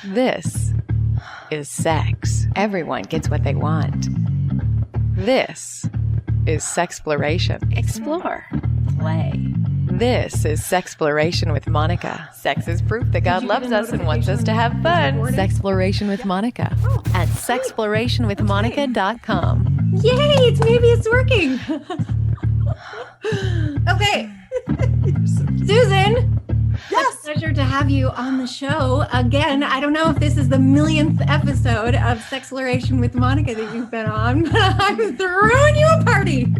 This is sex. Everyone gets what they want. This is Sexploration. Explore. Play. This is Sexploration with Monika. Sex is proof that God loves us and wants us to have fun. Sexploration with Monika at sexplorationwithmonika.com. Yay, maybe it's working. Okay. Susan, yes. It's a pleasure to have you on the show again. I don't know if this is the millionth episode of Sexploration with Monika that you've been on, but I'm throwing you a party.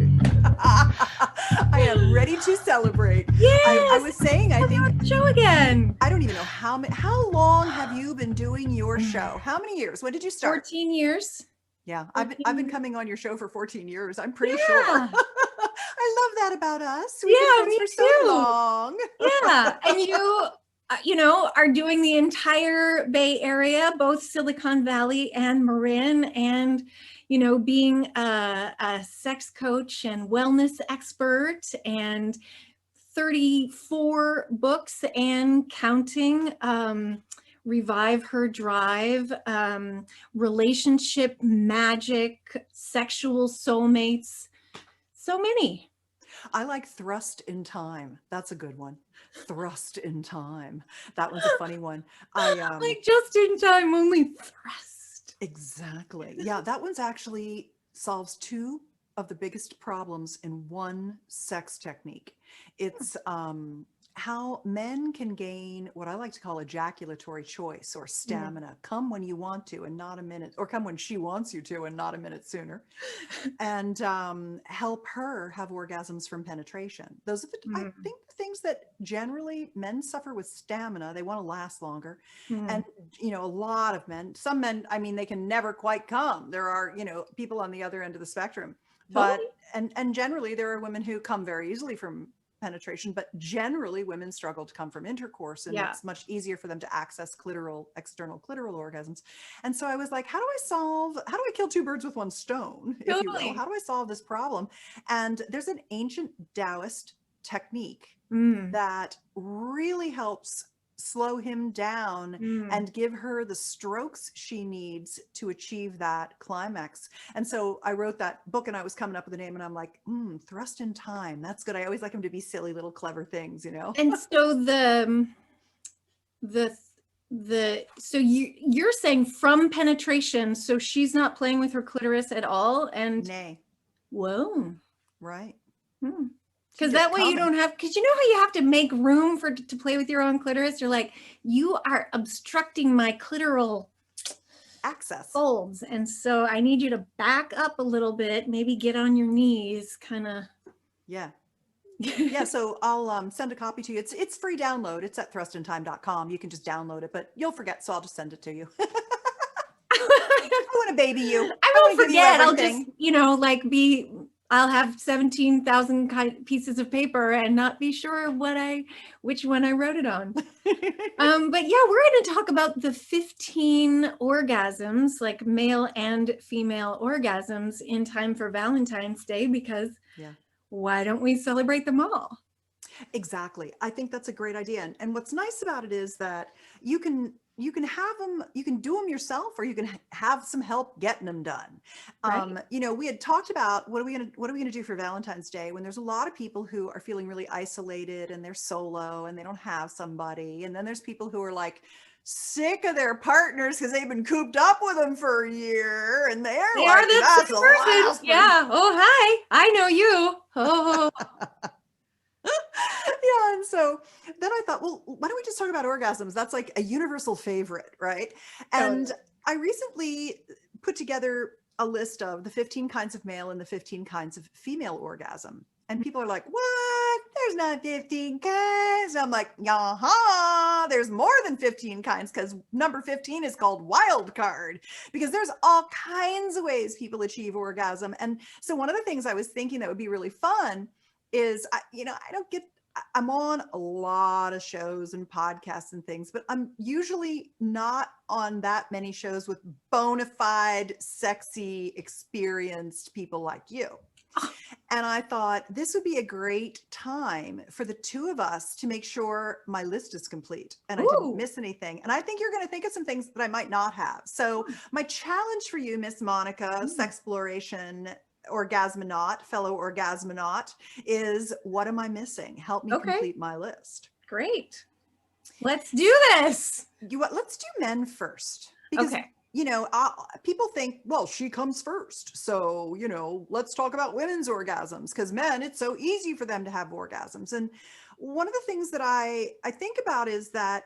I am ready to celebrate. Yes. I was saying, I think the show again. I don't even know how long have you been doing your show? How many years? When did you start? 14 years. Yeah, I've been coming on your show for 14 years. I'm pretty sure. I love that about us. We've been friends for so long. Yeah, and you know, are doing the entire Bay Area, both Silicon Valley and Marin, and you know, being a sex coach and wellness expert, and 34 books and counting. Revive Her Drive, Relationship Magic, Sexual Soulmates, so many. I like Thrust in Time. That's a good one. Thrust in Time. That one's a funny one. Like just in time, only thrust. Exactly. Yeah, that one's actually solves two of the biggest problems in one sex technique. It's how men can gain what I like to call ejaculatory choice or stamina. Come when you want to and not a minute, or come when she wants you to and not a minute sooner, and help her have orgasms from penetration. Those are I think the things that generally men suffer with stamina. They want to last longer. And, you know, a lot of men, some men, I mean, they can never quite come. There are, you know, people on the other end of the spectrum, but, and generally there are women who come very easily from penetration, but generally women struggle to come from intercourse, and it's much easier for them to access external clitoral orgasms. And so I was like, how do I kill two birds with one stone, if you will? How do I solve this problem? And there's an ancient Taoist technique that really helps slow him down and give her the strokes she needs to achieve that climax. And so I wrote that book, and I was coming up with a name, and I'm like, Thrust in Time. That's good. I always like them to be silly little clever things, you know? And so so you're saying from penetration, so she's not playing with her clitoris at all, and nay. Whoa. Right. Because that way you don't have, because you know how you have to make room to play with your own clitoris? You're like, you are obstructing my clitoral access folds. And so I need you to back up a little bit, maybe get on your knees, kind of. Yeah. Yeah. So I'll send a copy to you. It's free download. It's at thrustintime.com. You can just download it, but you'll forget. So I'll just send it to you. I want to baby you. I won't forget. I'll just, you know, like I'll have 17,000 pieces of paper and not be sure which one I wrote it on. But yeah, we're going to talk about the 15 orgasms, like male and female orgasms, in time for Valentine's Day, because why don't we celebrate them all? Exactly. I think that's a great idea. And what's nice about it is that you can have them, you can do them yourself, or you can have some help getting them done. Right. You know, we had talked about what are we going to do for Valentine's Day, when there's a lot of people who are feeling really isolated and they're solo and they don't have somebody. And then there's people who are like sick of their partners because they've been cooped up with them for a year, and they are like, that's the last yeah. Oh, hi. I know you. Oh. Yeah. And so then I thought, well, why don't we just talk about orgasms? That's like a universal favorite, right? And I recently put together a list of the 15 kinds of male and the 15 kinds of female orgasm. And people are like, what? There's not 15 kinds. I'm like, there's more than 15 kinds, because number 15 is called wild card, because there's all kinds of ways people achieve orgasm. And so one of the things I was thinking that would be really fun is, I'm on a lot of shows and podcasts and things, but I'm usually not on that many shows with bona fide, sexy, experienced people like you. And I thought this would be a great time for the two of us to make sure my list is complete and I didn't Ooh. miss anything. And I think you're going to think of some things that I might not have. So my challenge for you, Miss Monika, Sexploration Orgasmonaut, fellow Orgasmonaut, is what am I missing? Help me complete my list. Great. Let's do this. Let's do men first. Because you know, people think, well, she comes first. So, you know, let's talk about women's orgasms because men, it's so easy for them to have orgasms. And one of the things that I think about is that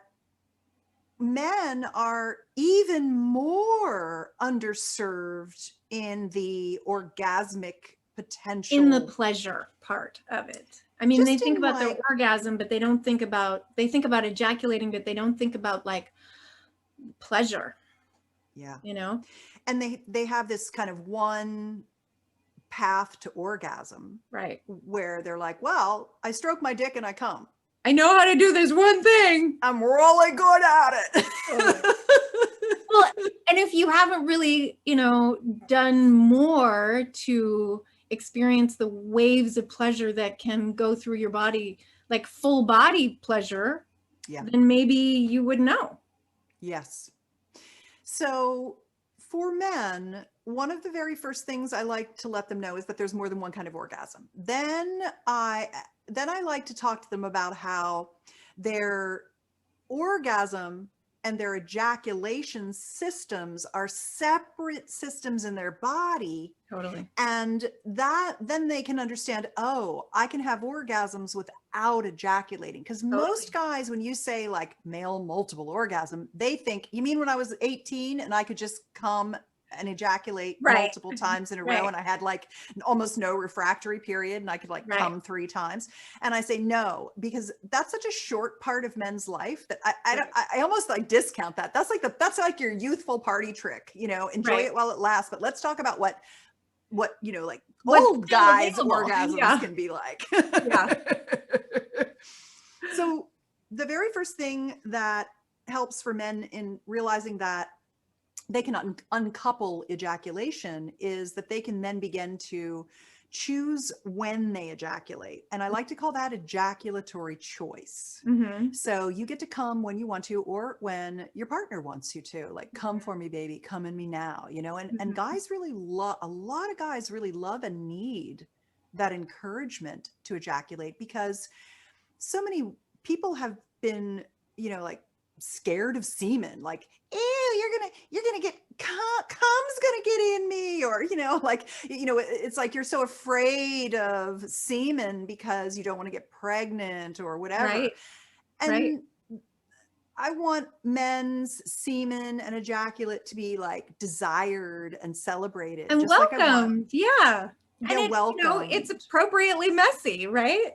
men are even more underserved in the orgasmic potential. In the pleasure part of it. I mean, Just they think in about their like- orgasm, but they don't think about, they think about ejaculating, but they don't think about like pleasure. Yeah. You know? And they have this kind of one path to orgasm. Right. Where they're like, well, I stroke my dick and I come. I know how to do this one thing. I'm really good at it. Well, and if you haven't really, you know, done more to experience the waves of pleasure that can go through your body, like full body pleasure, then maybe you would know. Yes. So for men, one of the very first things I like to let them know is that there's more than one kind of orgasm. Then I like to talk to them about how their orgasm and their ejaculation systems are separate systems in their body. Totally. And then they can understand, oh, I can have orgasms without ejaculating. Because most guys, when you say like male multiple orgasm, they think, you mean when I was 18 and I could just come and ejaculate multiple times in a row and I had like almost no refractory period and I could like come 3 times. And I say no, because that's such a short part of men's life that I almost like discount that. That's like your youthful party trick, you know, enjoy it while it lasts. But let's talk about what you know, like old guys orgasms can be like. So the very first thing that helps for men in realizing that they can uncouple ejaculation is that they can then begin to choose when they ejaculate. And I like to call that ejaculatory choice. Mm-hmm. So you get to come when you want to, or when your partner wants you to, like, come for me, baby, come in me now, you know, and guys really a lot of guys really love and need that encouragement to ejaculate, because so many people have been, you know, like scared of semen, like, ew, you're gonna get cum's gonna get in me, or, you know, like, you know, it's like you're so afraid of semen because you don't want to get pregnant or whatever. And I want men's semen and ejaculate to be like desired and celebrated and just welcomed. They're welcome. You know, it's appropriately messy, right?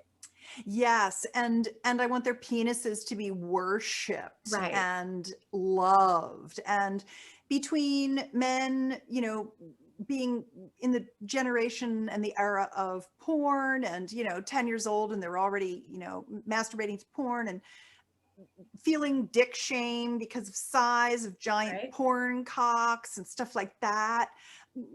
Yes. And I want their penises to be worshipped and loved. And between men, you know, being in the generation and the era of porn and, you know, 10 years old and they're already, you know, masturbating to porn and feeling dick shame because of size of giant porn cocks and stuff like that.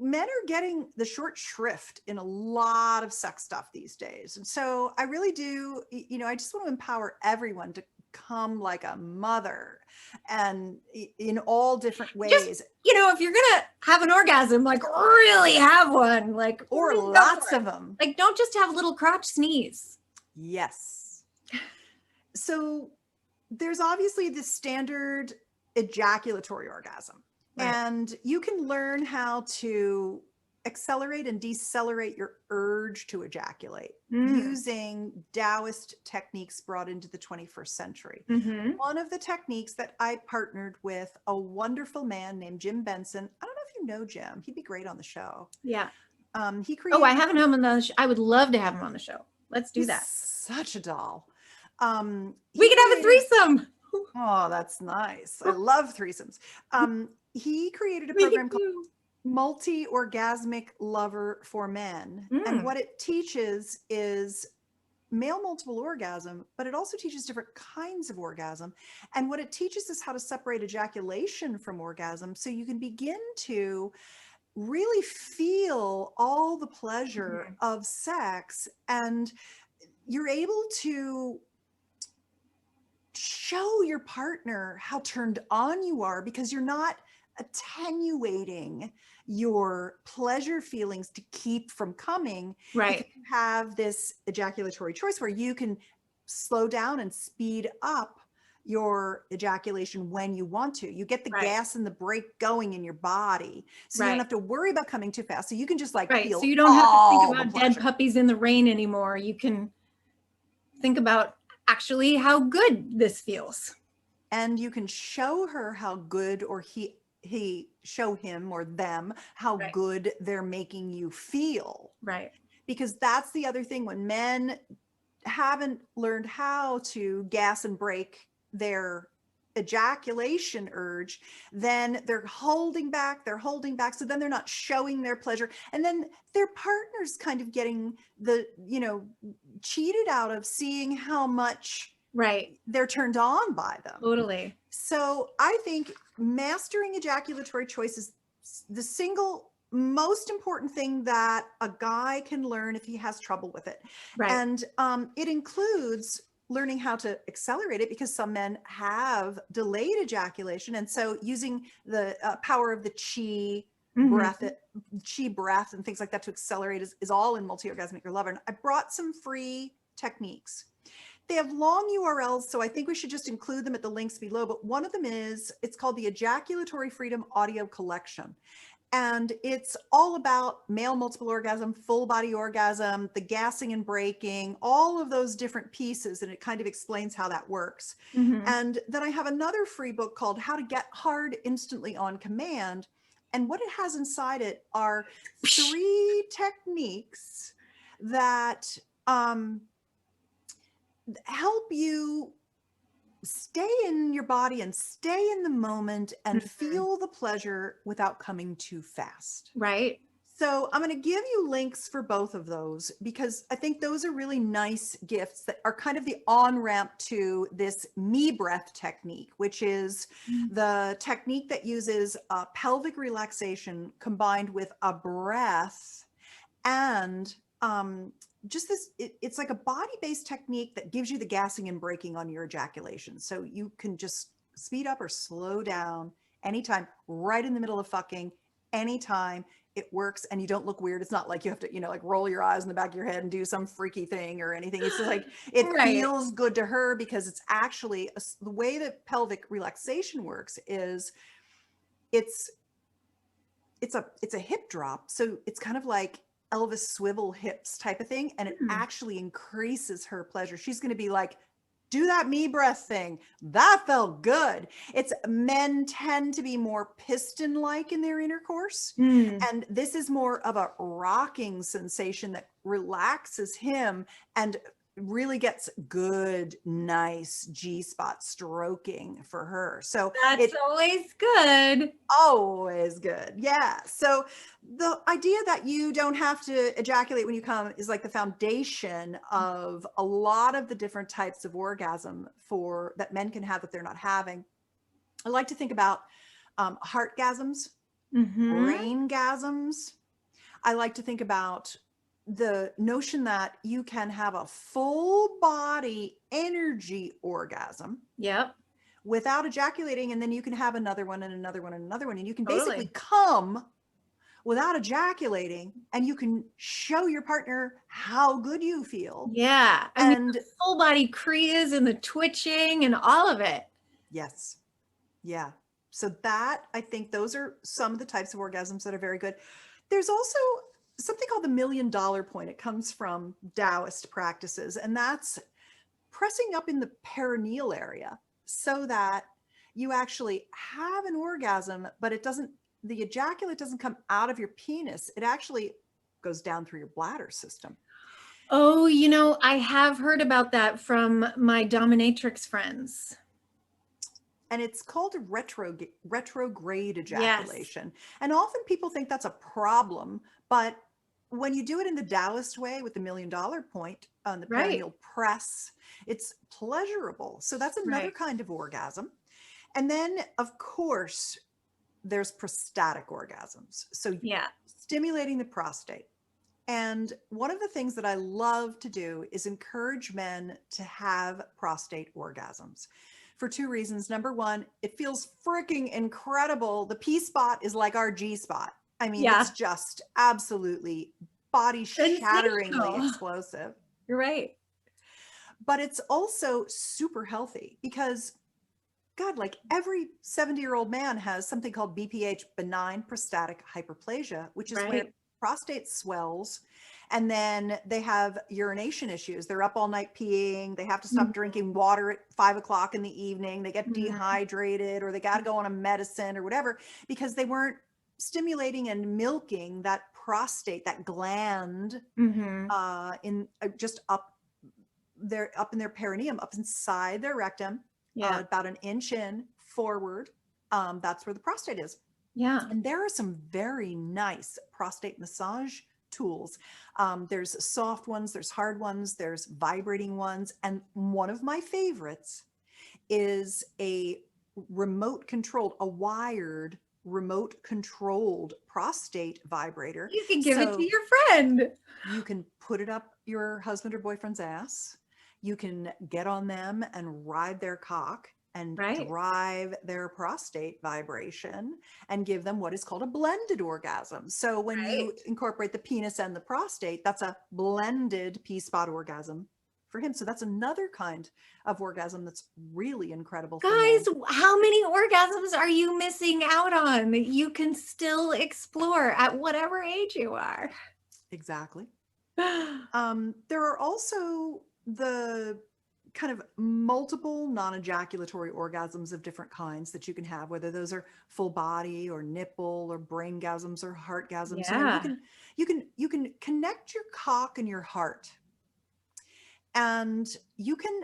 Men are getting the short shrift in a lot of sex stuff these days. And so I really do, you know, I just want to empower everyone to come like a mother and in all different ways. Just, you know, if you're going to have an orgasm, like really have one, like, or lots of them. Like, don't just have a little crotch sneeze. Yes. So there's obviously this standard ejaculatory orgasm. And you can learn how to accelerate and decelerate your urge to ejaculate using Taoist techniques brought into the 21st century. One of the techniques that I partnered with a wonderful man named Jim Benson. I don't know if you know Jim. He'd be great on the show. Yeah. He created. Oh, I haven't had him on the show. I would love to have him on the show. Let's do that. Such a doll. We could have a threesome. Oh, that's nice. I love threesomes. He created a program called Multi-Orgasmic Lover for Men. And what it teaches is male multiple orgasm, but it also teaches different kinds of orgasm. And what it teaches is how to separate ejaculation from orgasm, so you can begin to really feel all the pleasure of sex, and you're able to show your partner how turned on you are, because you're not attenuating your pleasure feelings to keep from coming. Right. Because you have this ejaculatory choice where you can slow down and speed up your ejaculation when you want to. You get the gas and the brake going in your body, so you don't have to worry about coming too fast. So you can just like feel. So you don't have to think about pleasure. dead puppies in the rain anymore. You can think about actually how good this feels. And you can show her how good, or he show him or them how good they're making you feel. Right. Because that's the other thing, when men haven't learned how to gas and brake their ejaculation urge, then they're holding back. So then they're not showing their pleasure. And then their partner's kind of getting cheated out of seeing how much they're turned on by them. Totally. So I think mastering ejaculatory choice is the single most important thing that a guy can learn if he has trouble with it. Right. And it includes learning how to accelerate it, because some men have delayed ejaculation. And so using the power of the chi breath and things like that to accelerate is all in Multi-Orgasmic Your Lover. And I brought some free techniques. They have long URLs, so I think we should just include them at the links below. But one of them it's called the Ejaculatory Freedom Audio Collection. And it's all about male multiple orgasm, full body orgasm, the gassing and breaking, all of those different pieces. And it kind of explains how that works. And then I have another free book called How to Get Hard Instantly on Command. And what it has inside it are 3 techniques that help you stay in your body and stay in the moment and feel the pleasure without coming too fast. Right. So I'm going to give you links for both of those, because I think those are really nice gifts that are kind of the on-ramp to this me breath technique, which is the technique that uses pelvic relaxation combined with a breath and just this, it's like a body-based technique that gives you the gassing and breaking on your ejaculation. So you can just speed up or slow down anytime, right in the middle of fucking, anytime. It works, and you don't look weird. It's not like you have to, like roll your eyes in the back of your head and do some freaky thing or anything. It's just like, it feels good to her, because it's actually the way that pelvic relaxation works is it's a hip drop. So it's kind of like Elvis swivel hips type of thing. And it actually increases her pleasure. She's going to be like, do that me breath thing. That felt good. Men tend to be more piston-like in their intercourse. And this is more of a rocking sensation that relaxes him and really gets good, nice G-spot stroking for her. So that's always good. Always good. Yeah. So the idea that you don't have to ejaculate when you come is like the foundation of a lot of the different types of orgasm that men can have that they're not having. I like to think about heartgasms, braingasms. I like to think about the notion that you can have a full body energy orgasm. Yep. Without ejaculating, and then you can have another one and another one and another one, and you can basically come without ejaculating, and you can show your partner how good you feel. Yeah. And the full body crease and the twitching and all of it. Yes. Yeah. So that, I think those are some of the types of orgasms that are very good. There's also something called the $1 million point. It comes from Taoist practices, and that's pressing up in the perineal area so that you actually have an orgasm, but the ejaculate doesn't come out of your penis. It actually goes down through your bladder system. Oh, I have heard about that from my dominatrix friends. And it's called a retrograde ejaculation. Yes. And often people think that's a problem, but when you do it in the Taoist way with the $1 million point on the perineal press, it's pleasurable. So that's another kind of orgasm. And then, of course, there's prostatic orgasms. So Yeah. stimulating the prostate. And one of the things that I love to do is encourage men to have prostate orgasms for two reasons. Number one, it feels freaking incredible. The P spot is like our G spot. I mean, Yeah. it's just absolutely body shatteringly Sensational. explosive. You're right. But it's also super healthy because, God, like every 70-year-old man has something called BPH, benign prostatic hyperplasia, which is where Right. prostate swells, and then they have urination issues. They're up all night peeing. They have to stop Mhm. drinking water at 5 o'clock in the evening. They get Mhm. dehydrated, or they got to go on a medicine or whatever, because they weren't stimulating and milking that prostate, that gland, Mhm. in just up in their perineum, up inside their rectum, Yeah. about an inch in forward. That's where the prostate is. Yeah. And there are some very nice prostate massage tools. There's soft ones, there's hard ones, there's vibrating ones. And one of my favorites is a wired remote controlled prostate vibrator. You can give it to So your friend. you can put it up your husband or boyfriend's ass. You can get on them and ride their cock and Right. drive their prostate vibration and give them what is called a blended orgasm. So when you Right. incorporate the penis and the prostate, that's a blended P-spot orgasm for him. So that's another kind of orgasm that's really incredible for men. Guys, how many orgasms are you missing out on that you can still explore at whatever age you are? Exactly. There are also the kind of multiple non-ejaculatory orgasms of different kinds that you can have, whether those are full body or nipple or braingasms or heartgasms. Yeah. You can connect your cock and your heart, and you can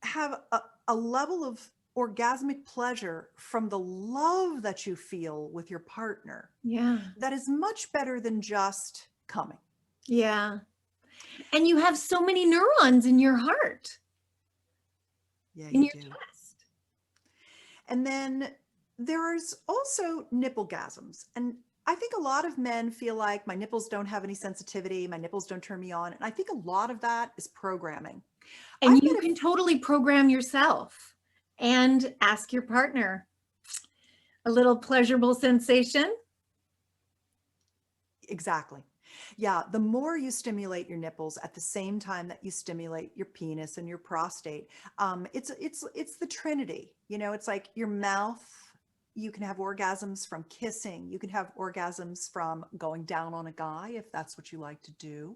have a level of orgasmic pleasure from the love that you feel with your partner Yeah. that is much better than just coming. Yeah. And you have so many neurons in your heart, Yeah, in you your do. chest. And then there's also nipple-gasms. And I think a lot of men feel like my nipples don't have any sensitivity, my nipples don't turn me on. And I think a lot of that is programming. And I've you met a can totally program yourself and ask your partner a little pleasurable sensation. Exactly. Yeah, the more you stimulate your nipples at the same time that you stimulate your penis and your prostate, it's the trinity. You know, it's like your mouth. You can have orgasms from kissing. You can have orgasms from going down on a guy if that's what you like to do.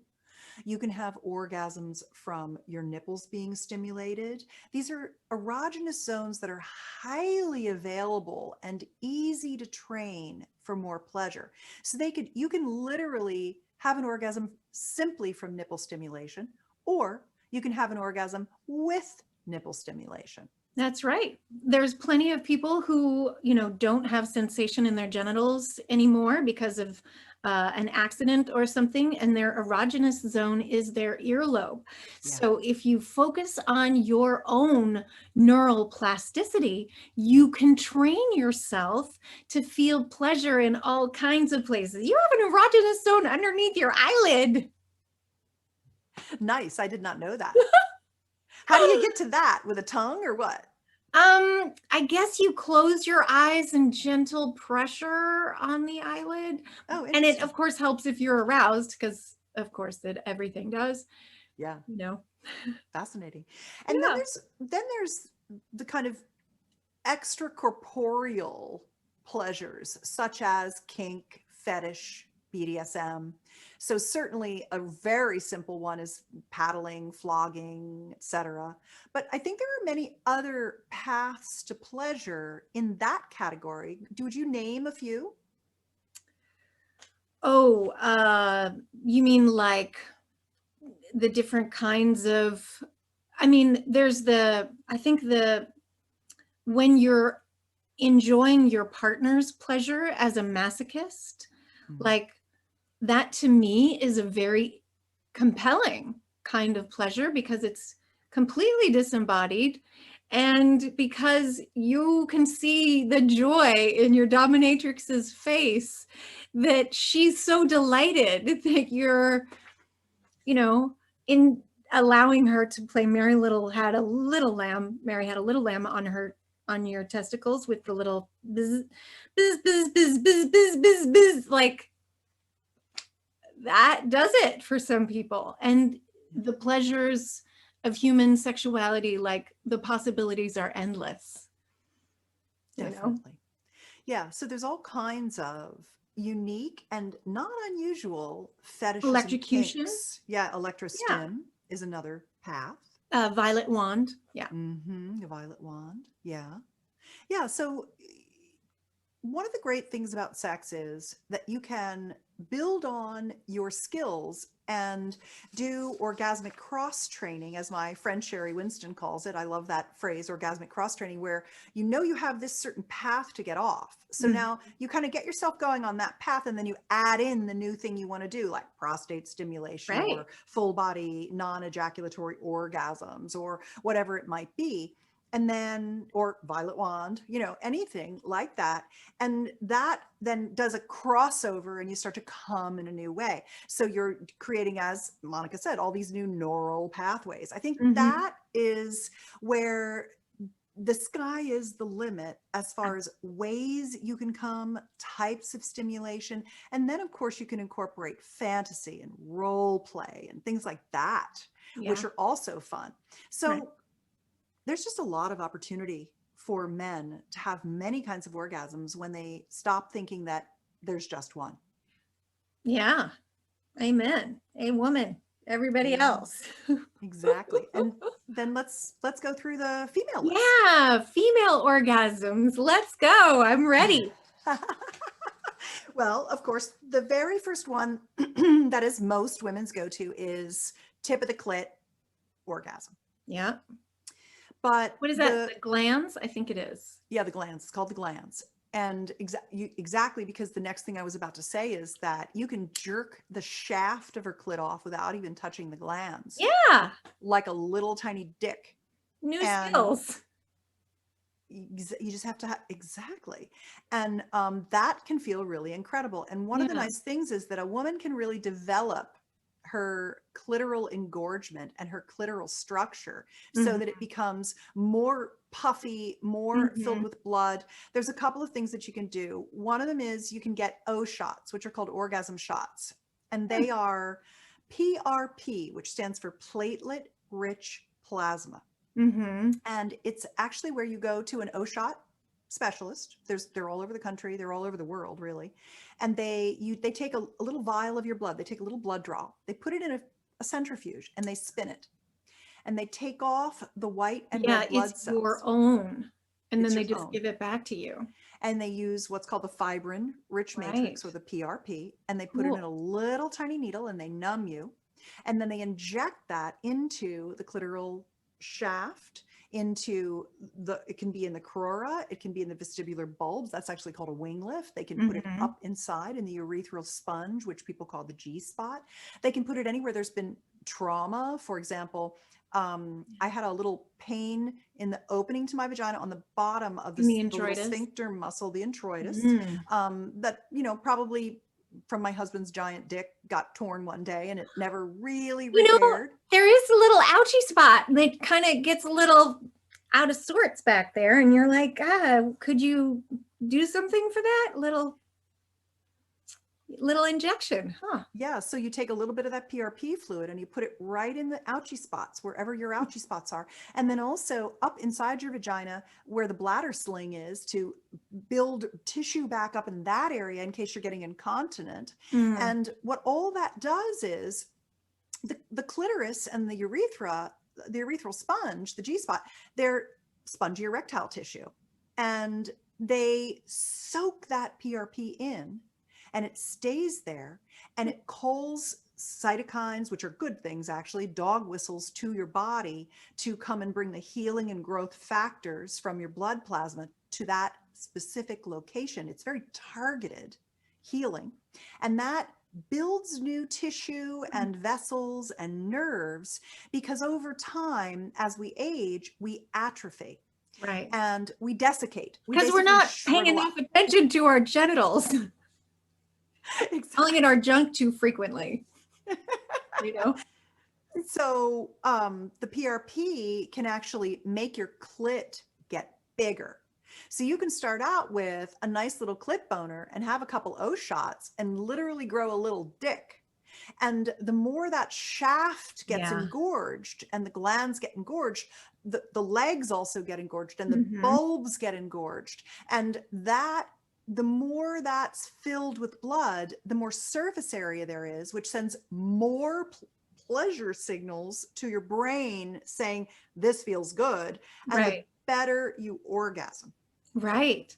You can have orgasms from your nipples being stimulated. These are erogenous zones that are highly available and easy to train for more pleasure. So you can literally have an orgasm simply from nipple stimulation, or you can have an orgasm with nipple stimulation. That's right. There's plenty of people who, don't have sensation in their genitals anymore because of an accident or something, and their erogenous zone is their earlobe. Yeah. So if you focus on your own neural plasticity, you can train yourself to feel pleasure in all kinds of places. You have an erogenous zone underneath your eyelid. Nice. I did not know that. How do you get to that? With a tongue or what? I guess you close your eyes and gentle pressure on the eyelid. Oh, And it, of course, helps if you're aroused, because, of course, everything does. Yeah. Fascinating. And Yeah. then there's the kind of extracorporeal pleasures, such as kink, fetish, BDSM. So certainly a very simple one is paddling, flogging, etc. But I think there are many other paths to pleasure in that category. Would you name a few? Oh, you mean like the different kinds of, there's when you're enjoying your partner's pleasure as a masochist, like that to me is a very compelling kind of pleasure because it's completely disembodied And because you can see the joy in your dominatrix's face, that she's so delighted that you're, in allowing her to play Mary had a little lamb on your testicles with the little bizz, bizz, bizz, bizz, bizz, bizz, bizz, bizz, like that does it for some people. And the pleasures of human sexuality, like the possibilities are endless. Definitely. Yeah. So there's all kinds of unique and not unusual fetishes. Electrocution. And kinks. Yeah. Electrostim is another path. Violet wand. Yeah. The violet wand. Yeah. Yeah. So one of the great things about sex is that you can build on your skills and do orgasmic cross training, as my friend Sherry Winston calls it. I love that phrase, orgasmic cross training, where you have this certain path to get off. So now you kind of get yourself going on that path, and then you add in the new thing you want to do, like prostate stimulation or full body non-ejaculatory orgasms or whatever it might be. And then, or violet wand, anything like that. And that then does a crossover and you start to come in a new way. So you're creating, as Monika said, all these new neural pathways. I think that is where the sky is the limit as far as ways you can come, types of stimulation. And then of course you can incorporate fantasy and role play and things like that, which are also fun. So there's just a lot of opportunity for men to have many kinds of orgasms when they stop thinking that there's just one. Yeah. Amen. A woman, everybody else. Exactly. And then let's go through the female list. Yeah, female orgasms. Let's go. I'm ready. Well, of course, the very first one that is most women's go-to is tip of the clit orgasm. Yeah. But what is that? The glands? I think it is. Yeah, the glands. It's called the glands. And exactly, because the next thing I was about to say is that you can jerk the shaft of her clit off without even touching the glands. Yeah. Like a little tiny dick. New skills. You just have to exactly. And that can feel really incredible. And one of the nice things is that a woman can really develop her clitoral engorgement and her clitoral structure so that it becomes more puffy, more filled with blood. There's a couple of things that you can do. One of them is you can get O shots, which are called orgasm shots. And they are PRP, which stands for platelet rich plasma. And it's actually where you go to an O shot specialist. They're all over the country. They're all over the world, really. And they take a little vial of your blood. They take a little blood draw. They put it in a centrifuge and they spin it. And they take off the white and red blood cells. Yeah, it's your own. And then they just give it back to you. And they use what's called the fibrin-rich matrix, or the PRP, and they put it in a little tiny needle and they numb you. And then they inject that into the clitoral shaft, it can be in the crura, it can be in the vestibular bulbs. That's actually called a wing lift. They can put it up inside in the urethral sponge, which people call the G spot. They can put it anywhere there's been trauma. For example, I had a little pain in the opening to my vagina on the bottom of the little sphincter muscle, the introitus, that, probably from my husband's giant dick got torn one day and it never really repaired. There is a little ouchy spot and it kind of gets a little out of sorts back there. And you're like, could you do something for that? Little injection, Yeah, so you take a little bit of that PRP fluid and you put it right in the ouchy spots, wherever your ouchy spots are. And then also up inside your vagina where the bladder sling is, to build tissue back up in that area in case you're getting incontinent. And what all that does is the clitoris and the urethra, the urethral sponge, the G spot, they're spongy erectile tissue. And they soak that PRP in, and it stays there, and it calls cytokines, which are good things actually, dog whistles, to your body to come and bring the healing and growth factors from your blood plasma to that specific location. It's very targeted healing. And that builds new tissue and vessels and nerves, because over time, as we age, we atrophy Right. and we desiccate. We Because we're basically not paying shrivel enough up. attention to our genitals, Exactly. calling it our junk too frequently. You know? So the PRP can actually make your clit get bigger. So you can start out with a nice little clit boner and have a couple O shots and literally grow a little dick. And the more that shaft gets Yeah. engorged and the glands get engorged, the legs also get engorged and the Mhm. bulbs get engorged. And that, the more that's filled with blood, the more surface area there is, which sends more pleasure signals to your brain saying, this feels good. And the Right. better you orgasm. Right.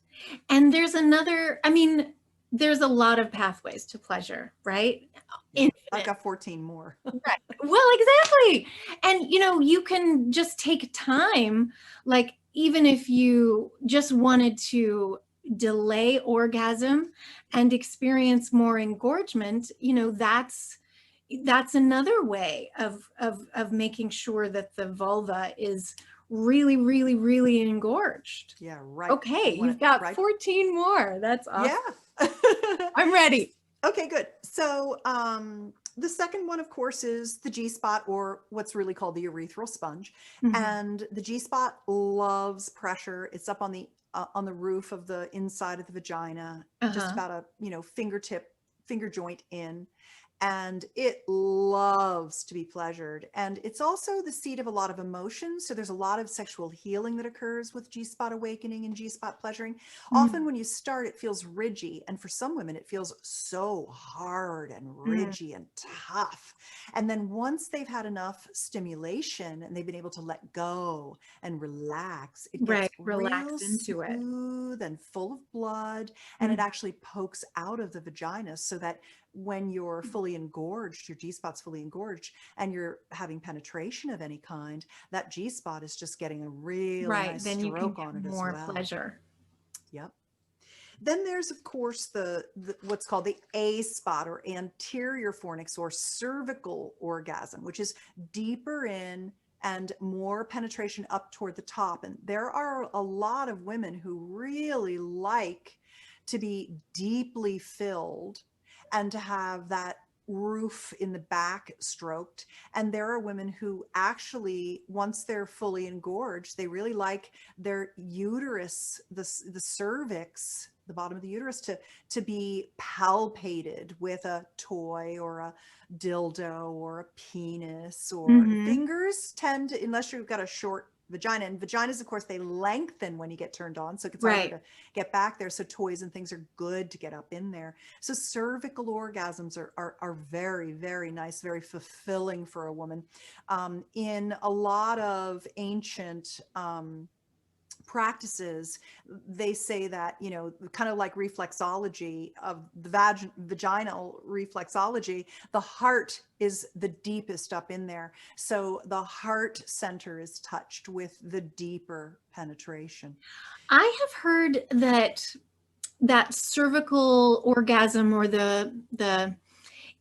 And there's another, I mean, there's a lot of pathways to pleasure, right? Yeah, I've got 14 more. Right. Well, exactly. And you know, you can just take time, like even if you just wanted to delay orgasm and experience more engorgement, you know, that's another way of making sure that the vulva is really, really, really engorged. Yeah, right. Okay, You want you've it got right. 14 more. That's awesome. Yeah. I'm ready. Okay, good. So the second one, of course, is the G-spot, or what's really called the urethral sponge. Mhm. And the G-spot loves pressure. It's up on the roof of the inside of the vagina, just about a finger joint in. And it loves to be pleasured. And it's also the seat of a lot of emotions. So there's a lot of sexual healing that occurs with G-spot awakening and G-spot pleasuring. Often when you start, it feels ridgy. And for some women, it feels so hard and ridgy and tough. And then once they've had enough stimulation and they've been able to let go and relax, it gets relax real into it. smooth and full of blood. And it actually pokes out of the vagina, so that when you're fully engorged, your G-spot's fully engorged, and you're having penetration of any kind, that G-spot is just getting a really nice then you can stroke on get it as more well. pleasure. Yep. Then there's, of course, the what's called the A spot, or anterior fornix, or cervical orgasm, which is deeper in and more penetration up toward the top. And there are a lot of women who really like to be deeply filled and to have that roof in the back stroked. And there are women who actually, once they're fully engorged, they really like their uterus, the cervix, the bottom of the uterus, to be palpated with a toy or a dildo or a penis, or fingers tend to, unless you've got a short vagina, and vaginas, of course, they lengthen when you get turned on, so it gets harder to get back there. So toys and things are good to get up in there. So cervical orgasms are very, very nice, very fulfilling for a woman. In a lot of ancient practices, they say that, you know, kind of like reflexology of the vaginal reflexology, the heart is the deepest up in there. So the heart center is touched with the deeper penetration. I have heard that cervical orgasm, or the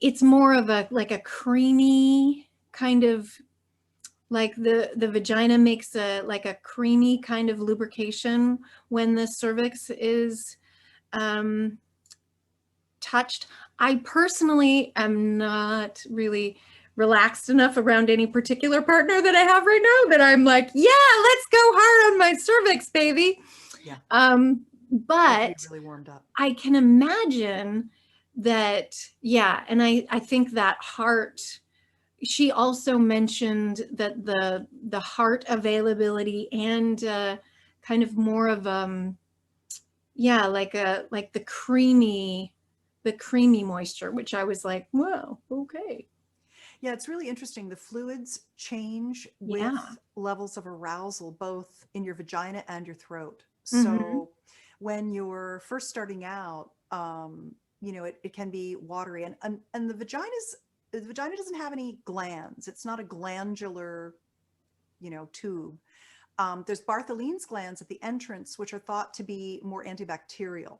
it's more of a like a creamy kind of, like the vagina makes a like a creamy kind of lubrication when the cervix is touched. I personally am not really relaxed enough around any particular partner that I have right now that I'm like, yeah, let's go hard on my cervix, baby. Yeah. But really warmed up. I can imagine that, yeah, and I think that heart, she also mentioned that the heart availability and kind of more of yeah, like the creamy moisture, which I was like, whoa, okay. Yeah, it's really interesting. The fluids change with levels of arousal, both in your vagina and your throat. So when you're first starting out, you know, it can be watery, and the vagina doesn't have any glands. It's not a glandular, you know, tube. There's Bartholin's glands at the entrance, which are thought to be more antibacterial.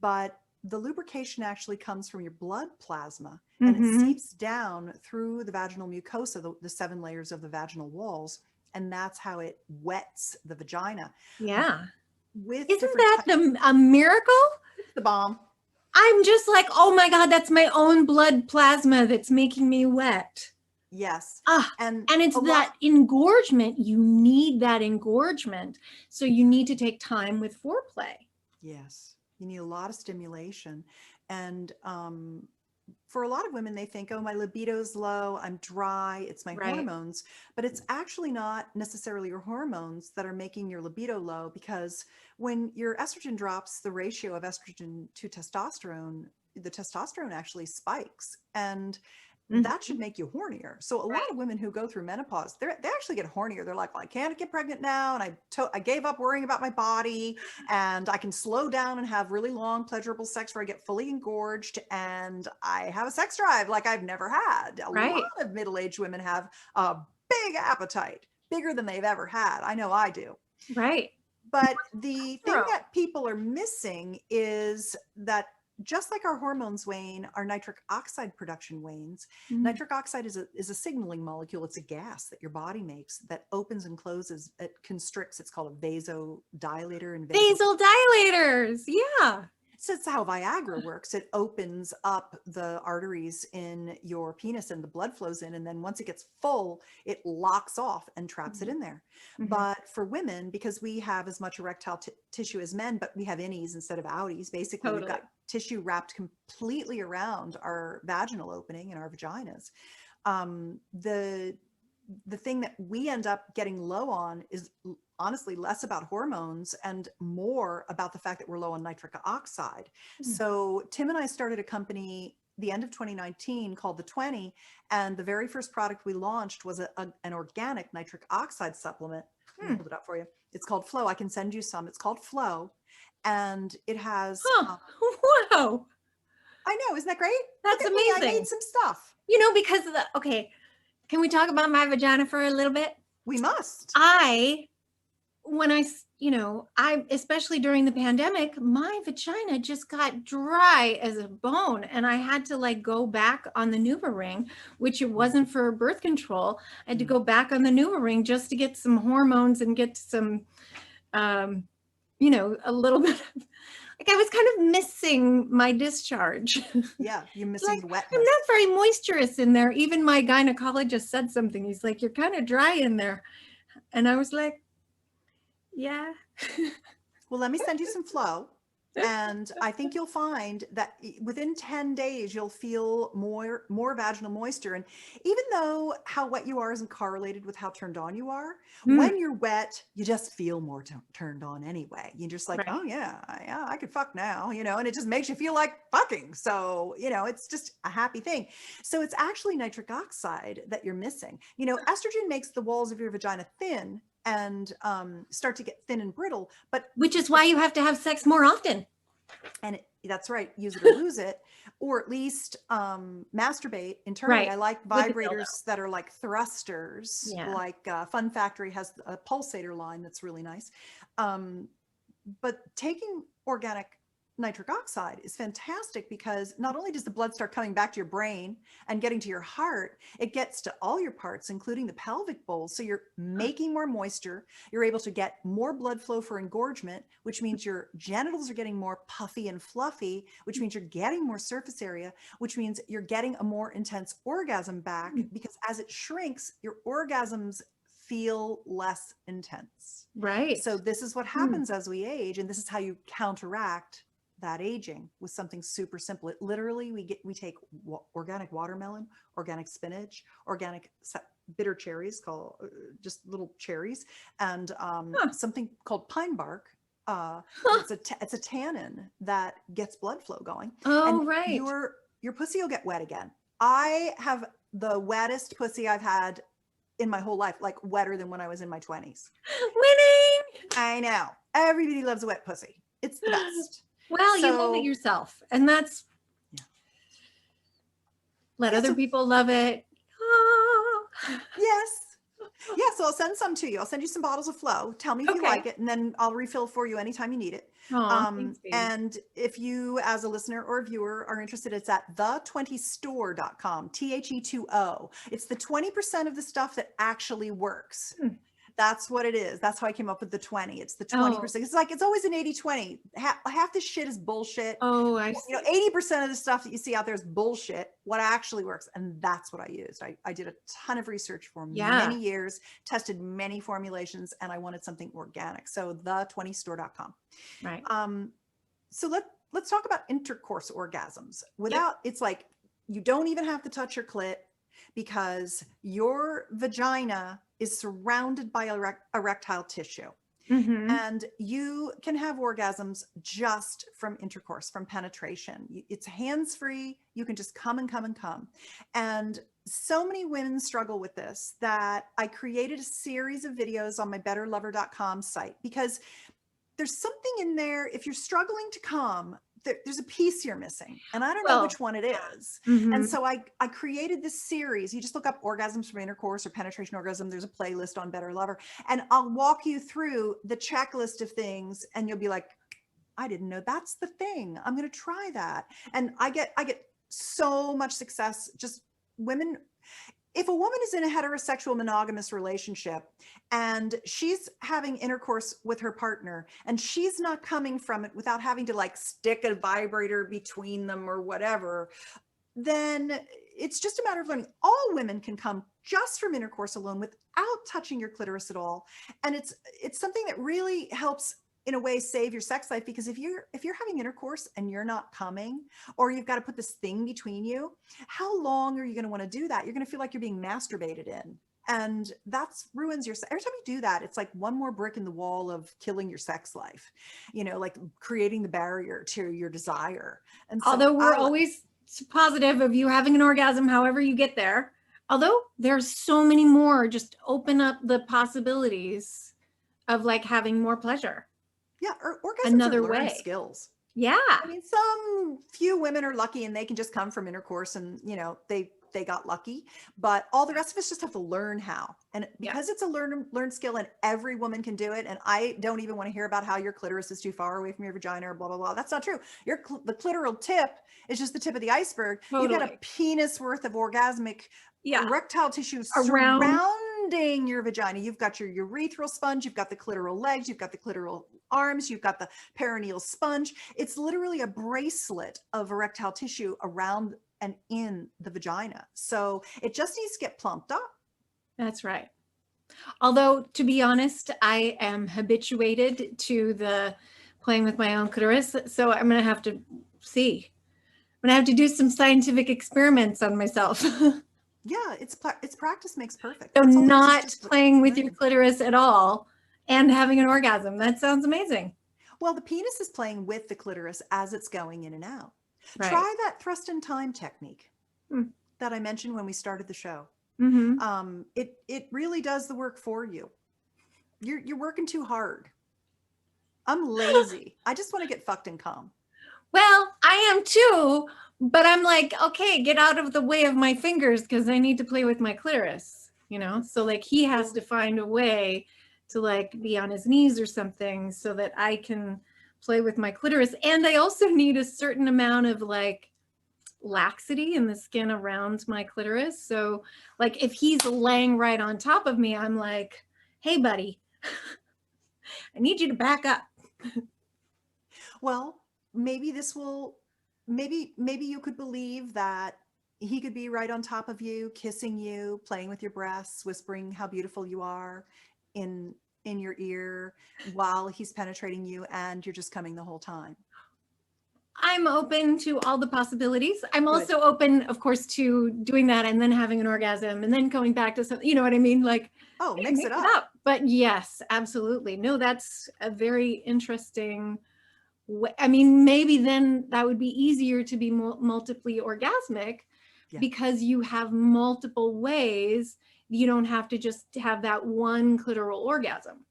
But the lubrication actually comes from your blood plasma, and it seeps down through the vaginal mucosa, the 7 layers of the vaginal walls, and that's how it wets the vagina. Yeah. With Isn't different that types- a miracle? It's the bomb. I'm just like, oh my God, that's my own blood plasma that's making me wet. Yes. And it's that engorgement. You need that engorgement. So you need to take time with foreplay. Yes. You need a lot of stimulation. And for a lot of women, they think, oh, my libido's low, I'm dry, it's my hormones. But it's actually not necessarily your hormones that are making your libido low, because when your estrogen drops, the ratio of estrogen to testosterone, the testosterone actually spikes. And that should make you hornier. So a lot of women who go through menopause, they actually get hornier. They're like, well, I can't get pregnant now. And I gave up worrying about my body, and I can slow down and have really long, pleasurable sex where I get fully engorged, and I have a sex drive like I've never had. A lot of middle-aged women have a big appetite, bigger than they've ever had. I know I do. Right. But the thing that people are missing is that just like our hormones wane, our nitric oxide production wanes. Nitric oxide is a signaling molecule. It's a gas that your body makes that opens and closes. It constricts. It's called a vasodilator. And vasodilators. Yeah. So it's how Viagra works. It opens up the arteries in your penis and the blood flows in. And then once it gets full, it locks off and traps it in there. But for women, because we have as much erectile tissue as men, but we have innies instead of outies, basically we've got tissue wrapped completely around our vaginal opening and our vaginas. The thing that we end up getting low on is honestly less about hormones and more about the fact that we're low on nitric oxide. So Tim and I started a company the end of 2019 called The 20, and the very first product we launched was an organic nitric oxide supplement. Let me hold it up for you. It's called Flow. I can send you some. It's called Flow, and it has wow. I know, isn't that great? That's amazing. I made some stuff. You know, because of can we talk about my vagina for a little bit? We must. Especially during the pandemic, my vagina just got dry as a bone, and I had to go back on the NuvaRing, which it wasn't for birth control. I had to go back on the NuvaRing just to get some hormones and get some, a little bit of, I was kind of missing my discharge. Yeah, you're missing the wetness. I'm not very moisturous in there. Even my gynecologist said something. He's like, you're kind of dry in there. And I was like, yeah. Well, let me send you some Flow. And I think you'll find that within 10 days, you'll feel more vaginal moisture. And even though how wet you are isn't correlated with how turned on you are, when you're wet, you just feel more turned on anyway. You're just like, oh yeah, I could fuck now, and it just makes you feel like fucking. So, it's just a happy thing. So it's actually nitric oxide that you're missing. Estrogen makes the walls of your vagina thin and start to get thin and brittle, which is why you have to have sex more often. And that's right, use it or lose it, or at least masturbate internally. I like vibrators that are like thrusters, like Fun Factory has a pulsator line that's really nice. But taking organic nitric oxide is fantastic, because not only does the blood start coming back to your brain and getting to your heart, it gets to all your parts, including the pelvic bowl. So you're making more moisture. You're able to get more blood flow for engorgement, which means your genitals are getting more puffy and fluffy, which means you're getting more surface area, which means you're getting a more intense orgasm back, because as it shrinks, your orgasms feel less intense. Right. So this is what happens as we age, and this is how you counteract that aging with something super simple. It literally, we take organic watermelon, organic spinach, organic bitter cherries, called just little cherries, and something called pine bark. It's a tannin that gets blood flow going. Oh, and right. Your pussy will get wet again. I have the wettest pussy I've had in my whole life, like wetter than when I was in my 20s. Winning. I know. Everybody loves a wet pussy. It's the best. Well, you love it yourself, and that's let other people love it. Oh. Yes. Yeah, so I'll send some to you. I'll send you some bottles of Flow. Tell me if you like it, and then I'll refill for you anytime you need it. Thanks, baby. And if you as a listener or viewer are interested, it's at the20store.com, THE20. It's the 20% of the stuff that actually works. That's what it is. That's how I came up with the 20. It's the 20%. It's like, it's always an 80-20. Half this shit is bullshit. Oh, I see. You know, 80% of the stuff that you see out there is bullshit. What actually works. And that's what I used. I did a ton of research for many years, tested many formulations, and I wanted something organic. So the20store.com. Right. So let's talk about intercourse orgasms. Without, it's like, you don't even have to touch your clit, because your vagina is surrounded by erectile tissue. And you can have orgasms just from intercourse, from penetration. It's hands-free. You can just come and come and come. And so many women struggle with this that I created a series of videos on my betterlover.com site, because there's something in there. If you're struggling to come, there's a piece you're missing, and I don't know which one it is. And so I created this series. You just look up orgasms from intercourse or penetration orgasm. There's a playlist on Better Lover, and I'll walk you through the checklist of things, and you'll be like, I didn't know that's the thing. I'm going to try that. And I get so much success. Just women. If a woman is in a heterosexual monogamous relationship and she's having intercourse with her partner and she's not coming from it without having to like stick a vibrator between them or whatever, then it's just a matter of learning. All women can come just from intercourse alone without touching your clitoris at all. And it's something that really helps in a way save your sex life, because if you're having intercourse and you're not coming, or you've got to put this thing between you, how long are you going to want to do that? You're going to feel like you're being masturbated in, and that's ruins your, every time you do that, it's like one more brick in the wall of killing your sex life, you know, like creating the barrier to your desire. And so although we're always positive of you having an orgasm, however you get there, although there's so many more, just open up the possibilities of like having more pleasure. Yeah, orgasms Another are learned way. skills. Yeah. I mean, some few women are lucky and they can just come from intercourse and, you know, they got lucky, but all the rest of us just have to learn how. And because it's a learned skill and every woman can do it. And I don't even want to hear about how your clitoris is too far away from your vagina or blah, blah, blah. That's not true. The clitoral tip is just the tip of the iceberg. Totally. You get a penis worth of orgasmic erectile tissue Around. surrounding your vagina. You've got your urethral sponge, you've got the clitoral legs, you've got the clitoral arms, you've got the perineal sponge. It's literally a bracelet of erectile tissue around and in the vagina. So it just needs to get plumped up. That's right. Although, to be honest, I am habituated to the playing with my own clitoris. So I'm going to have to see. I'm going to have to do some scientific experiments on myself. Yeah, it's practice makes perfect. So not playing with your clitoris at all and having an orgasm. That sounds amazing. Well, the penis is playing with the clitoris as it's going in and out. Right. Try that thrust in time technique that I mentioned when we started the show. It really does the work for you. You're working too hard. I'm lazy. I just want to get fucked and come. Well, I am too, but I'm like, okay, get out of the way of my fingers because I need to play with my clitoris, you know? So like he has to find a way to like be on his knees or something so that I can play with my clitoris. And I also need a certain amount of like laxity in the skin around my clitoris. So like if he's laying right on top of me, I'm like, hey buddy, I need you to back up. Well, maybe this will, maybe you could believe that he could be right on top of you, kissing you, playing with your breasts, whispering how beautiful you are in your ear while he's penetrating you, and you're just coming the whole time. I'm open to all the possibilities. I'm also open, of course, to doing that and then having an orgasm and then going back to something, you know what I mean? Like, oh, hey, mix it up. But yes, absolutely. No, that's a very interesting way. I mean, maybe then that would be easier to be multiply orgasmic because you have multiple ways. You don't have to just have that one clitoral orgasm,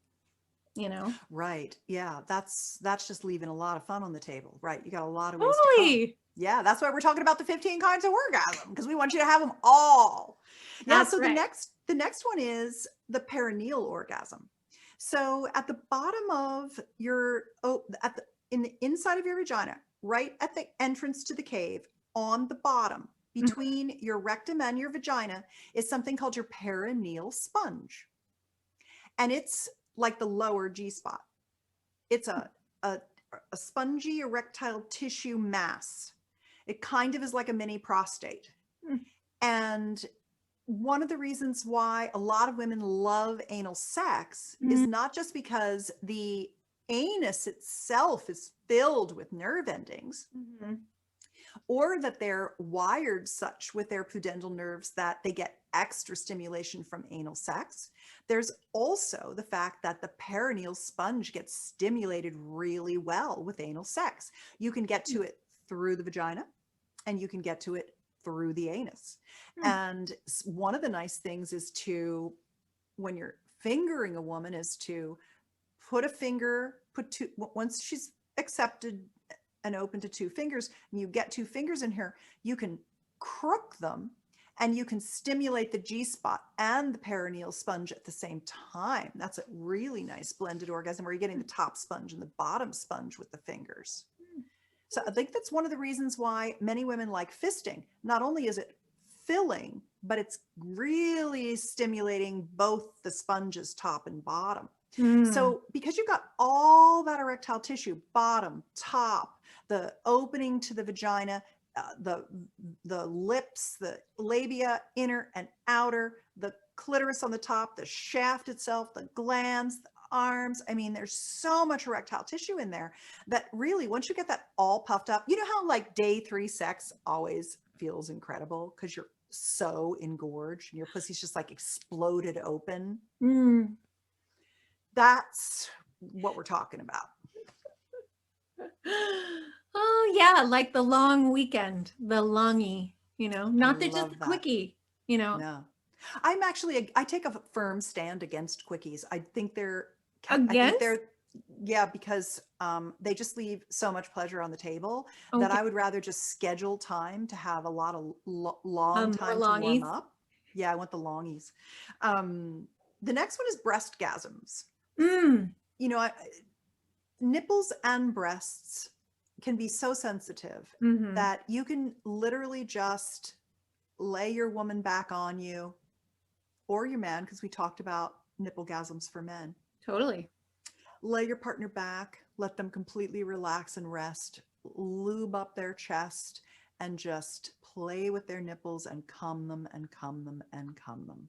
you know? Right. Yeah. That's just leaving a lot of fun on the table, right? You got a lot of ways to come. Yeah. That's why we're talking about the 15 kinds of orgasm, because we want you to have them all. Yeah. So the next one is the perineal orgasm. So at the bottom of your, in the inside of your vagina, right at the entrance to the cave, on the bottom, between your rectum and your vagina, is something called your perineal sponge. And it's like the lower G spot. It's a spongy erectile tissue mass. It kind of is like a mini prostate. And one of the reasons why a lot of women love anal sex is not just because the anus itself is filled with nerve endings, or that they're wired such with their pudendal nerves that they get extra stimulation from anal sex. There's also the fact that the perineal sponge gets stimulated really well with anal sex. You can get to it through the vagina, and you can get to it through the anus. And one of the nice things is to, when you're fingering a woman, is to once she's accepted and open to 2 fingers, and you get 2 fingers in here, you can crook them and you can stimulate the G spot and the perineal sponge at the same time. That's a really nice blended orgasm where you're getting the top sponge and the bottom sponge with the fingers. So I think that's one of the reasons why many women like fisting. Not only is it filling, but it's really stimulating both the sponges, top and bottom. So because you've got all that erectile tissue, bottom, top, the opening to the vagina, the lips, the labia, inner and outer, the clitoris on the top, the shaft itself, the glands, the arms. I mean, there's so much erectile tissue in there that really, once you get that all puffed up, you know how like day 3 sex always feels incredible because you're so engorged and your pussy's just like exploded open. That's what we're talking about. Oh yeah, like the long weekend, the longy, not just the quickie, No, I take a firm stand against quickies. I think they're yeah, because they just leave so much pleasure on the table that I would rather just schedule time to have a lot of long time to warm up. Yeah, I want the longies. The next one is breastgasms. Nipples and breasts can be so sensitive that you can literally just lay your woman back on you, or your man, because we talked about nipple-gasms for men. Totally. Lay your partner back, let them completely relax and rest, lube up their chest, and just play with their nipples and cum them and cum them and cum them.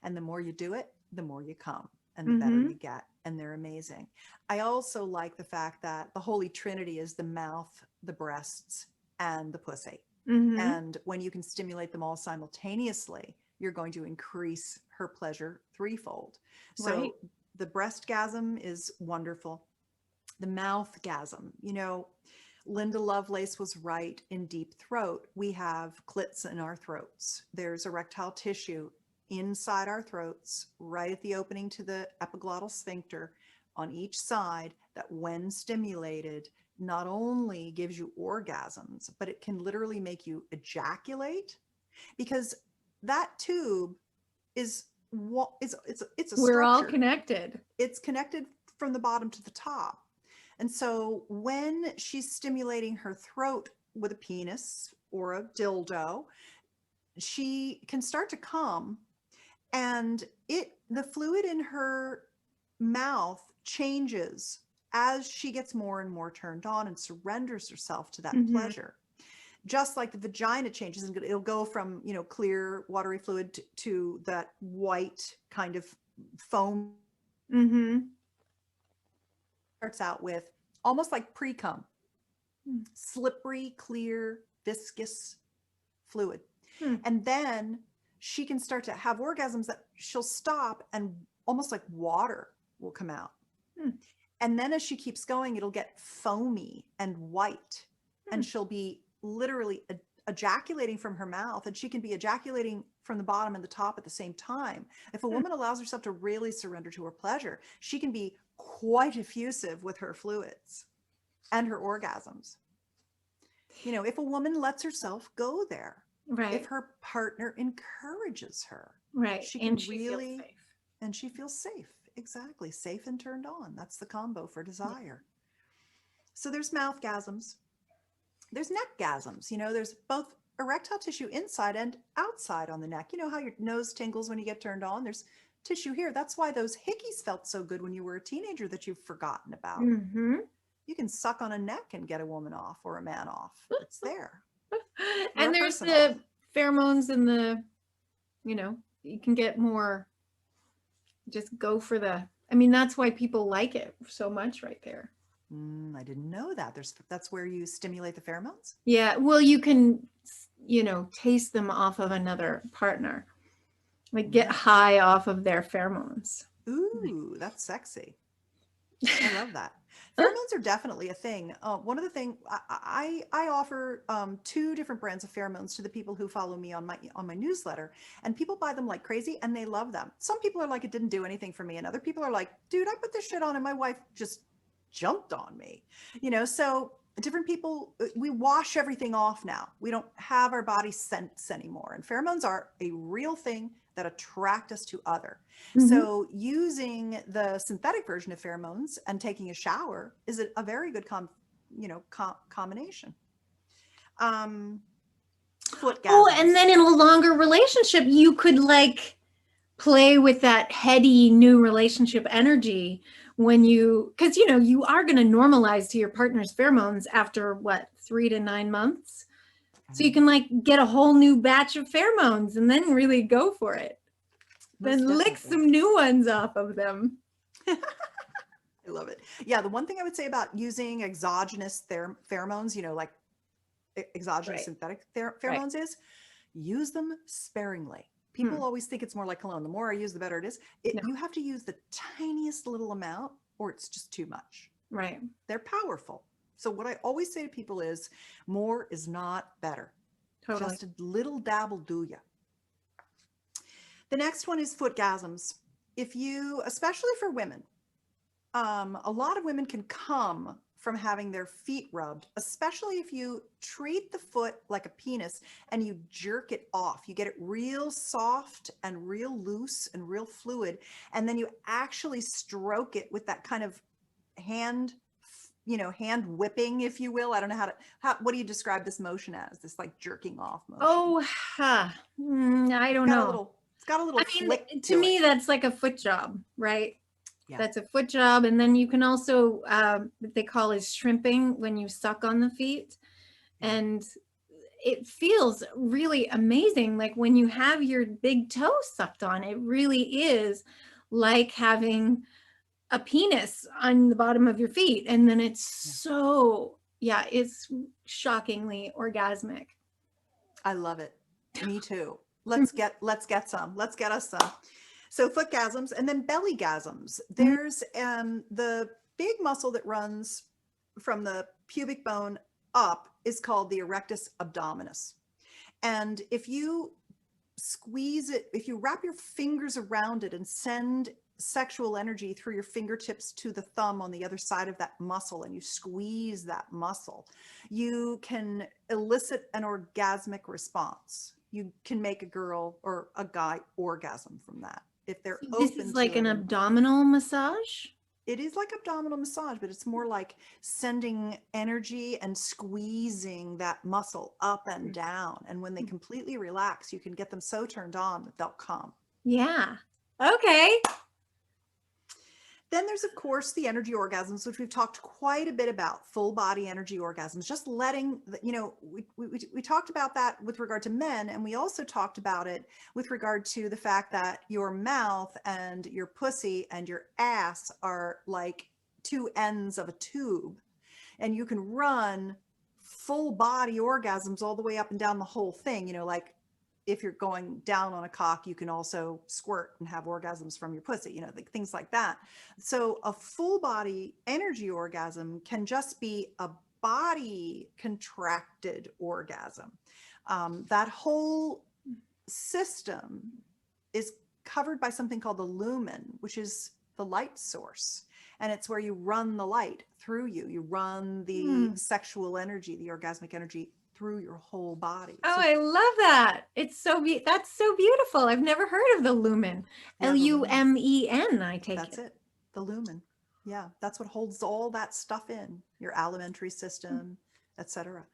And the more you do it, the more you come, and the better you get. And they're amazing. I also like the fact that the Holy Trinity is the mouth, the breasts, and the pussy. And when you can stimulate them all simultaneously, you're going to increase her pleasure 3-fold. So the breastgasm is wonderful. The mouthgasm, Linda Lovelace was right. In deep throat, we have clits in our throats. There's erectile tissue inside our throats, right at the opening to the epiglottal sphincter on each side, that when stimulated, not only gives you orgasms, but it can literally make you ejaculate, because that tube is a structure. We're all connected. It's connected from the bottom to the top. And so when she's stimulating her throat with a penis or a dildo, she can start to come, and the fluid in her mouth changes as she gets more and more turned on and surrenders herself to that pleasure. Just like the vagina changes, and it'll go from, clear watery fluid to that white kind of foam. Starts out with almost like pre-cum, slippery, clear, viscous fluid. And then she can start to have orgasms that she'll stop, and almost like water will come out. And then as she keeps going, it'll get foamy and white, and she'll be literally ejaculating from her mouth, and she can be ejaculating from the bottom and the top at the same time. If a woman allows herself to really surrender to her pleasure, she can be quite effusive with her fluids and her orgasms. If a woman lets herself go there, if her partner encourages her, she can really, and she feels safe. Exactly. Safe and turned on. That's the combo for desire. So there's mouthgasms, there's neckgasms. There's both erectile tissue inside and outside on the neck. You know how your nose tingles when you get turned on? There's tissue here. That's why those hickeys felt so good when you were a teenager that you've forgotten about. Mm-hmm. You can suck on a neck and get a woman off or a man off. It's there. And there's the pheromones and you can get more, just go for that's why people like it so much right there. I didn't know that. That's where you stimulate the pheromones? Yeah. Well, you can, taste them off of another partner, like get high off of their pheromones. Ooh, that's sexy. I love that. Pheromones are definitely a thing. One of the things I offer 2 different brands of pheromones to the people who follow me on my newsletter, and people buy them like crazy and they love them. Some people are like, it didn't do anything for me, and other people are like, dude, I put this shit on and my wife just jumped on me. So different people, we wash everything off now. We don't have our body scents anymore, and pheromones are a real thing that attract us to other. Mm-hmm. So using the synthetic version of pheromones and taking a shower is a very good combination. Foot gasms. Oh, and then in a longer relationship, you could play with that heady new relationship energy because you are going to normalize to your partner's pheromones after 3 to 9 months. So you can get a whole new batch of pheromones and then really go for it. Then lick some new ones off of them. I love it. Yeah, the one thing I would say about using exogenous pheromones, like exogenous synthetic pheromones is use them sparingly. People always think it's more like cologne. The more I use, the better it is. You have to use the tiniest little amount or it's just too much. Right. They're powerful. So what I always say to people is more is not better. Totally. Just a little dabble do ya. The next one is footgasms. Especially for women, a lot of women can come from having their feet rubbed, especially if you treat the foot like a penis and you jerk it off. You get it real soft and real loose and real fluid. And then you actually stroke it with that kind of hand whipping, if you will. I don't know what do you describe this motion as? This jerking off motion. Oh, I don't know. It's got a little flick to me, that's like a foot job, right? Yeah. That's a foot job. And then you can also, what they call is shrimping when you suck on the feet. And it feels really amazing. Like when you have your big toe sucked on, it really is like having a penis on the bottom of your feet. And then it's it's shockingly orgasmic. I love it. Me too. Let's get some. Let's get us some. So footgasms and then bellygasms. There's the big muscle that runs from the pubic bone up is called the erectus abdominis. And if you squeeze it, if you wrap your fingers around it and send sexual energy through your fingertips to the thumb on the other side of that muscle and you squeeze that muscle, you can elicit an orgasmic response. You can make a girl or a guy orgasm from that if they're open. This is like an abdominal massage? It is like abdominal massage, but it's more like sending energy and squeezing that muscle up and down. And when they completely relax, you can get them so turned on that they'll come. Yeah. Okay. Then there's, of course, the energy orgasms, which we've talked quite a bit about, full body energy orgasms, just letting, we talked about that with regard to men. And we also talked about it with regard to the fact that your mouth and your pussy and your ass are like 2 ends of a tube. And you can run full body orgasms all the way up and down the whole thing, like if you're going down on a cock, you can also squirt and have orgasms from your pussy, things like that. So a full body energy orgasm can just be a body contracted orgasm. That whole system is covered by something called the lumen, which is the light source. And it's where you run the light through you. You run the sexual energy, the orgasmic energy through your whole body. Oh, I love that. It's that's so beautiful. I've never heard of the lumen. Yeah, Lumen, I take it. That's it. The lumen. Yeah, that's what holds all that stuff in, your alimentary system, etc.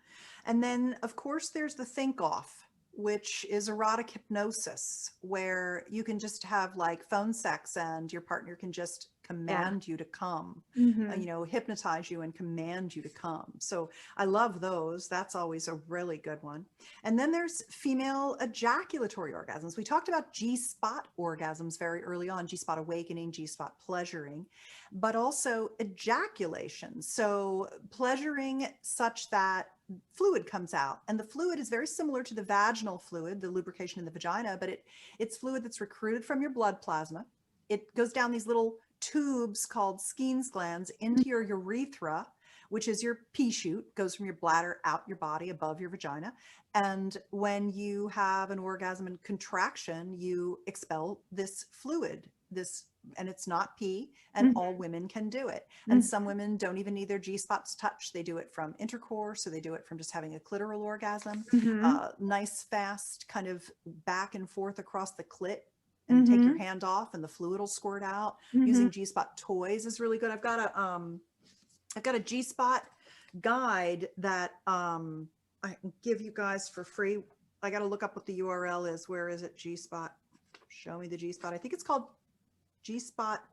And then, of course, there's the think off, which is erotic hypnosis, where you can just have like phone sex and your partner can just command you to come, you know, hypnotize you and command you to come. So I love those. That's always a really good one. And then there's female ejaculatory orgasms. We talked about G-spot orgasms very early on, G-spot awakening, G-spot pleasuring, but also ejaculation. So pleasuring such that fluid comes out, and the fluid is very similar to the vaginal fluid, the lubrication in the vagina, but it's fluid that's recruited from your blood plasma. It goes down these little tubes called Skene's glands into your urethra, which is your pee chute, goes from your bladder out your body above your vagina. And when you have an orgasm and contraction, you expel this fluid, and it's not pee, and all women can do it. And some women don't even need their G-spots touched. They do it from intercourse, or they do it from just having a clitoral orgasm. Nice, fast kind of back and forth across the clit, and take your hand off and the fluid will squirt out. Using G-spot toys is really good. I've got a G-spot guide that I can give you guys for free. I got to look up what the URL is. Where is it? G-spot. Show me the G-spot. I think it's called G-spot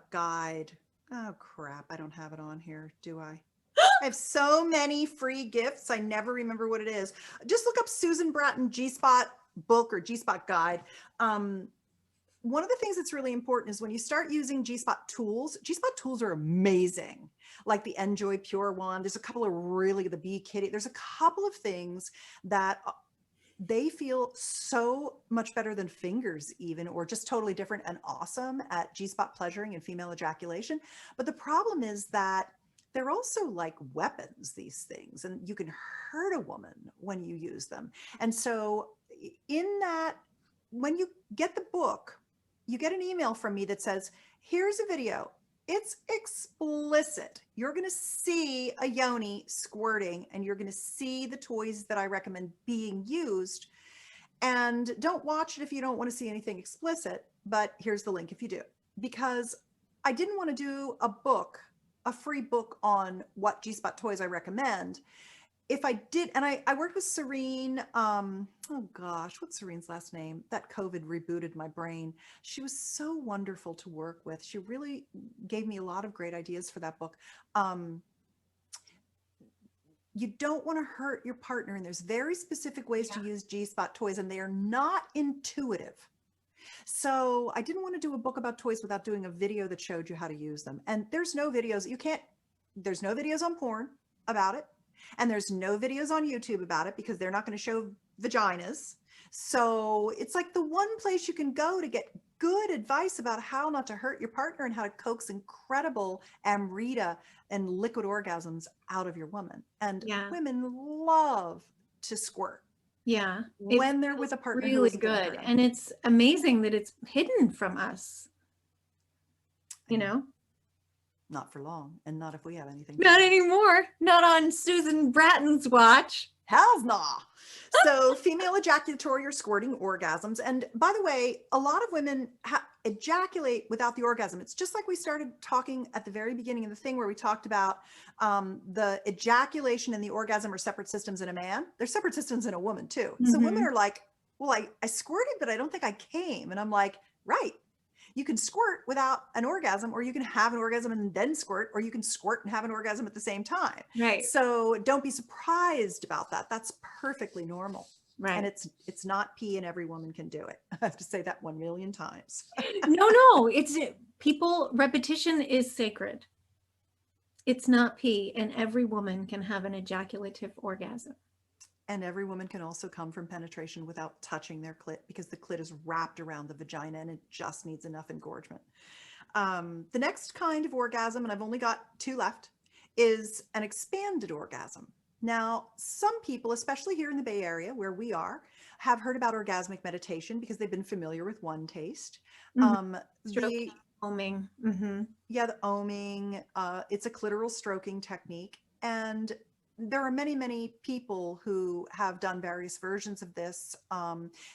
guide. Oh crap. I don't have it on here. Do I? I have so many free gifts. I never remember what it is. Just look up Susan Bratton G-spot book or G-spot guide. One of the things that's really important is when you start using G-spot tools are amazing. Like the Enjoy Pure one. There's a couple of really, the Bee Kitty. There's a couple of things that they feel so much better than fingers even, or just totally different and awesome at G-spot pleasuring and female ejaculation. But the problem is that they're also like weapons, these things, and you can hurt a woman when you use them. And so in that, when you get the book, you get an email from me that says, here's a video. It's explicit. You're going to see a yoni squirting, and you're going to see the toys that I recommend being used. And don't watch it if you don't want to see anything explicit, but here's the link if you do. Because I didn't want to do a free book on what G-spot toys I recommend. If I did, and I worked with Serene, oh gosh, what's Serene's last name? That COVID rebooted my brain. She was so wonderful to work with. She really gave me a lot of great ideas for that book. You don't want to hurt your partner, and there's very specific ways to use G-spot toys, and they are not intuitive. So I didn't want to do a book about toys without doing a video that showed you how to use them. And there's no videos, there's no videos on porn about it. And there's no videos on YouTube about it because they're not going to show vaginas. So it's like the one place you can go to get good advice about how not to hurt your partner and how to coax incredible amrita and liquid orgasms out of your woman. And women love to squirt. Yeah. When they're with a partner really who isn't good. And it's amazing that it's hidden from us. You know? Not for long, and not if we have anything. Not anymore. Not on Susan Bratton's watch. Hells nah. So female ejaculatory or squirting orgasms. And by the way, a lot of women ejaculate without the orgasm. It's just like we started talking at the very beginning of the thing where we talked about the ejaculation and the orgasm are separate systems in a man. They're separate systems in a woman too. So women are like, well, I squirted, but I don't think I came. And I'm like, right. You can squirt without an orgasm, or you can have an orgasm and then squirt, or you can squirt and have an orgasm at the same time. Right. So don't be surprised about that. That's perfectly normal. Right. And it's not pee, and every woman can do it. I have to say that 1 million times. No, repetition is sacred. It's not pee, and every woman can have an ejaculative orgasm. And every woman can also come from penetration without touching their clit, because the clit is wrapped around the vagina and it just needs enough engorgement. The next kind of orgasm, and I've only got 2 left, is an expanded orgasm. Now, some people, especially here in the Bay Area where we are, have heard about orgasmic meditation because they've been familiar with one taste. Oming. Yeah, the oming. It's a clitoral stroking technique. And there are many, many people who have done various versions of this.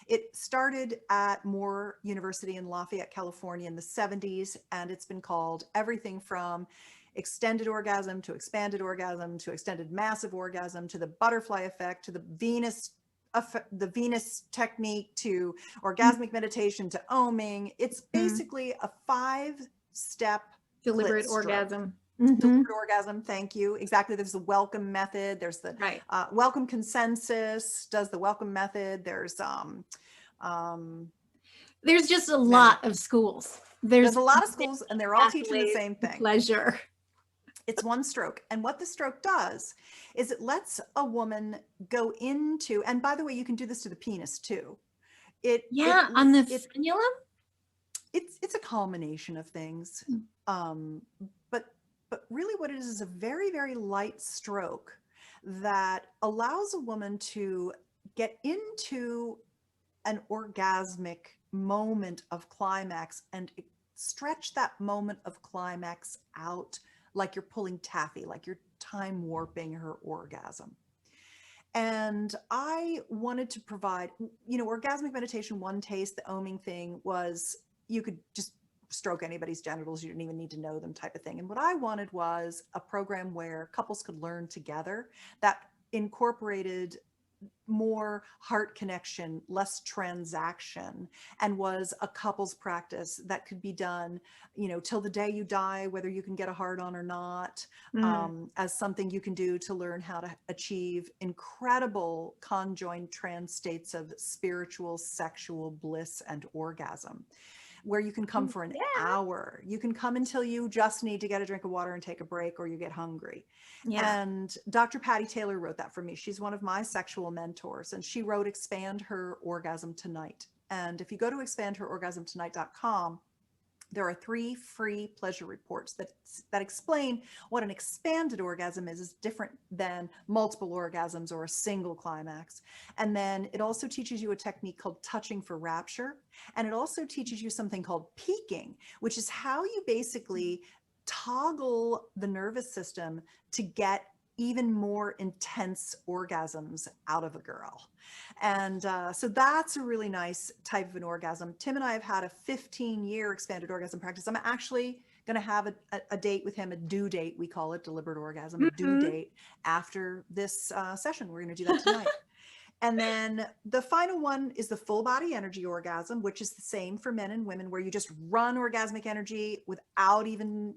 It started at Moore University in Lafayette, California in the 70s, and it's been called everything from extended orgasm to expanded orgasm to extended massive orgasm to the butterfly effect to the Venus technique to orgasmic meditation to oming. It's basically a 5-step Deliberate clit stroke. orgasm. Deliberate orgasm. Thank you. Exactly. There's the welcome method. There's the Right. welcome consensus does the welcome method. There's just a lot of schools. There's a lot of schools, and they're all teaching the same thing. Pleasure. It's one stroke. And what the stroke does is it lets a woman go into, and by the way, you can do this to the penis too. On the frenulum? It's a culmination of things. But really what it is a very, very light stroke that allows a woman to get into an orgasmic moment of climax and stretch that moment of climax out like you're pulling taffy, like you're time warping her orgasm. And I wanted to provide, orgasmic meditation, one taste, the oming thing was you could just stroke anybody's genitals. You didn't even need to know them type of thing. And what I wanted was a program where couples could learn together that incorporated more heart connection, less transaction, and was a couples practice that could be done, till the day you die, whether you can get a hard on or not, as something you can do to learn how to achieve incredible conjoined trans states of spiritual, sexual bliss and orgasm, where you can come for an hour. You can come until you just need to get a drink of water and take a break, or you get hungry. And Dr. Patty Taylor wrote that for me. She's one of my sexual mentors, and she wrote Expand Her Orgasm Tonight. And if you go to expandherorgasmtonight.com, there are 3 free pleasure reports that explain what an expanded orgasm is different than multiple orgasms or a single climax. And then it also teaches you a technique called touching for rapture. And it also teaches you something called peaking, which is how you basically toggle the nervous system to get even more intense orgasms out of a girl. And so that's a really nice type of an orgasm. Tim and I have had a 15-year expanded orgasm practice. I'm actually going to have a date with him, a due date. We call it deliberate orgasm, a due date after this session. We're going to do that tonight. And then the final one is the full body energy orgasm, which is the same for men and women, where you just run orgasmic energy without even,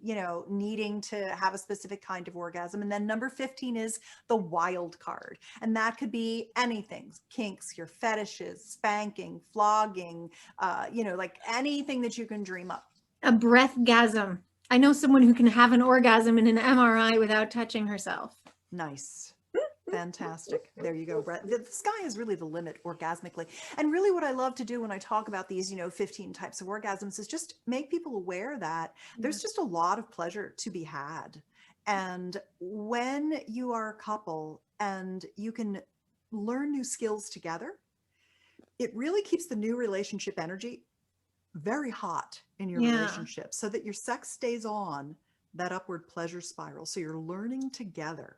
needing to have a specific kind of orgasm. And then number 15 is the wild card. And that could be anything, kinks, your fetishes, spanking, flogging, like anything that you can dream up. A breathgasm. I know someone who can have an orgasm in an MRI without touching herself. Nice. Fantastic. There you go, Brett. The sky is really the limit orgasmically. And really what I love to do when I talk about these, 15 types of orgasms is just make people aware that there's just a lot of pleasure to be had. And when you are a couple and you can learn new skills together, it really keeps the new relationship energy very hot in your relationship, so that your sex stays on that upward pleasure spiral. So you're learning together.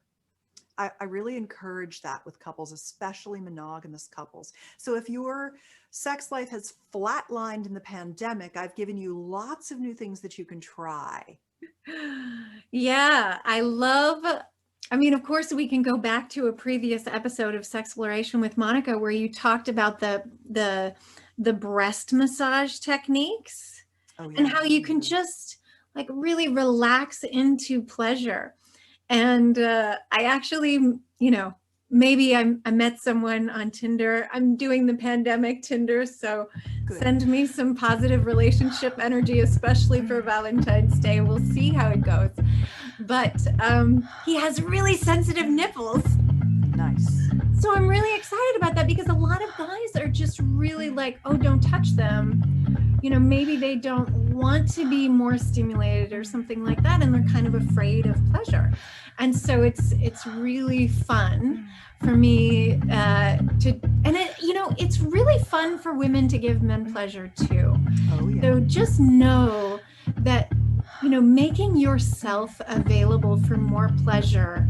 I really encourage that with couples, especially monogamous couples. So if your sex life has flatlined in the pandemic, I've given you lots of new things that you can try. Yeah, of course, we can go back to a previous episode of Sexploration with Monika where you talked about the breast massage techniques and how you can just like really relax into pleasure. And I actually, maybe I met someone on Tinder. I'm doing the pandemic Tinder, so send me some positive relationship energy, especially for Valentine's Day. We'll see how it goes. But he has really sensitive nipples. Nice. So I'm really excited about that, because a lot of guys are just really like, oh, don't touch them. Maybe they don't want to be more stimulated or something like that, and they're kind of afraid of pleasure. And so it's really fun for me it's really fun for women to give men pleasure too. Oh, yeah. So just know that, making yourself available for more pleasure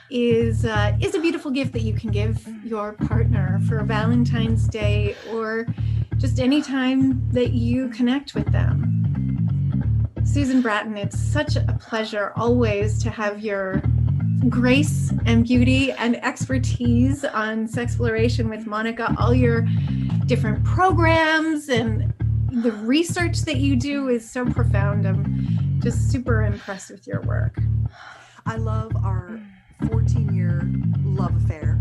is a beautiful gift that you can give your partner for Valentine's Day or just any time that you connect with them. Susan Bratton, it's such a pleasure always to have your grace and beauty and expertise on Sexploration with Monika. All your different programs and the research that you do is so profound. I'm just super impressed with your work. I love our 14-year love affair,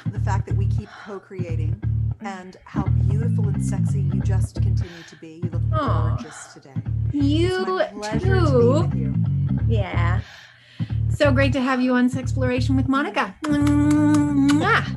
the fact that we keep co-creating, and how beautiful and sexy you just continue to be. You look gorgeous today. You it's my pleasure too. to be with you. Yeah. So great to have you on Sexploration with Monika. Mwah.